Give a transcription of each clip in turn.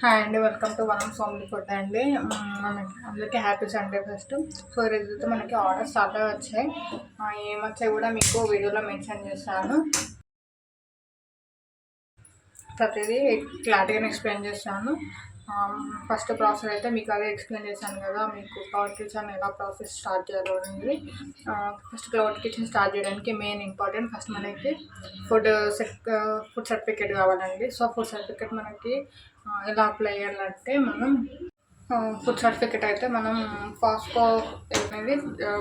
Hi అండి, welcome to వనం family food అండి. మనకి అందరికీ హ్యాపీ సండే ఫస్ట్. సో ఈరోజు మనకి ఆర్డర్స్ చాలా వచ్చాయి. ఏమొచ్చాయి కూడా మీకు వీడియోలో మెన్షన్ చేస్తాను. ప్రతిదీ క్లారిటీగా ఎక్స్ప్లెయిన్ చేస్తాను. ఫస్ట్ ప్రాసెస్ అయితే మీకు అదే ఎక్స్ప్లెయిన్ చేశాను కదా, మీకు క్లౌడ్ కిచెన్ ఎలా ప్రాసెస్ స్టార్ట్ చేయాలో అనేది. ఫస్ట్ క్లౌడ్ కిచెన్ స్టార్ట్ చేయడానికి మెయిన్ ఇంపార్టెంట్ ఫస్ట్ మనకి ఫుడ్ సర్టిఫికేట్ కావాలండి. సో ఫుడ్ సర్టిఫికేట్ మనకి ఎలా అప్లై చేయాలంటే, మనం ఫుడ్ సర్టిఫికేట్ అయితే మనం ఫాస్కో అనేది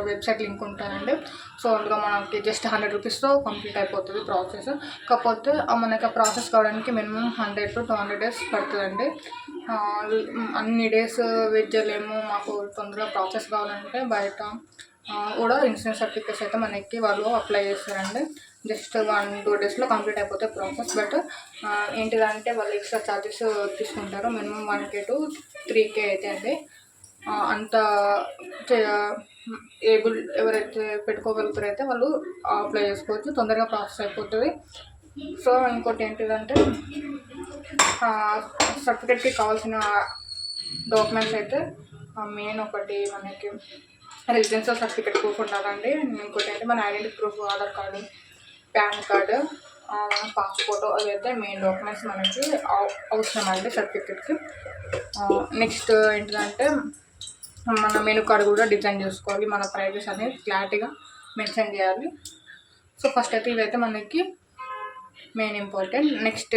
వెబ్సైట్ లింక్ ఉంటుందండి. సో అందులో మనకి జస్ట్ 100 రూపీస్తో కంప్లీట్ అయిపోతుంది ప్రాసెస్. కాకపోతే మనకి ఆ ప్రాసెస్ కావడానికి మినిమం 100 to 200 డేస్ పడుతుందండి. అన్ని డేస్ వెయిట్ చేయలేము, మాకు తొందరగా ప్రాసెస్ కావాలంటే బయట కూడా ఇన్సూరెన్స్ సర్టిఫికేట్స్ అయితే మనకి వాళ్ళు అప్లై చేస్తారండి. జస్ట్ 1-2 డేస్లో కంప్లీట్ అయిపోతే ప్రాసెస్. బట్ ఏంటిదంటే వాళ్ళు ఎక్స్ట్రా ఛార్జెస్ తీసుకుంటారు. మినిమం 1K to 3K అయితే అండి. అంత ఏబుల్ ఎవరైతే పెట్టుకోగలుగుతారో అయితే వాళ్ళు అప్లై చేసుకోవచ్చు, తొందరగా ప్రాసెస్ అయిపోతుంది. సో ఇంకోటి ఏంటిదంటే, సర్టిఫికేట్కి కావాల్సిన డాక్యుమెంట్స్ అయితే మెయిన్ ఒకటి మనకి రెసిడెన్షియల్ సర్టిఫికేట్ ప్రూఫ్ ఉండాలండి. ఇంకోటి అయితే మన identity proof, Aadhaar card, pan card, passport, అవి అయితే మెయిన్ డాక్యుమెంట్స్ మనకి అవసరం అండి సర్టిఫికేట్కి. నెక్స్ట్ ఏంటంటే, మన మెనూ కార్డు కూడా డిజైన్ చేసుకోవాలి, మన ప్రైజెస్ అనేది క్లారిటీగా మెన్షన్ చేయాలి. సో ఫస్ట్ అయితే ఇవైతే మనకి మెయిన్ ఇంపార్టెంట్. నెక్స్ట్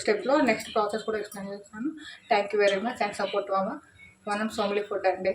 స్టెప్లో నెక్స్ట్ ప్రాసెస్ కూడా ఎక్స్ప్లెయిన్ చేస్తాను. Thank you very much and support వనం ఫ్యామిలీ ఫుడ్ అండి.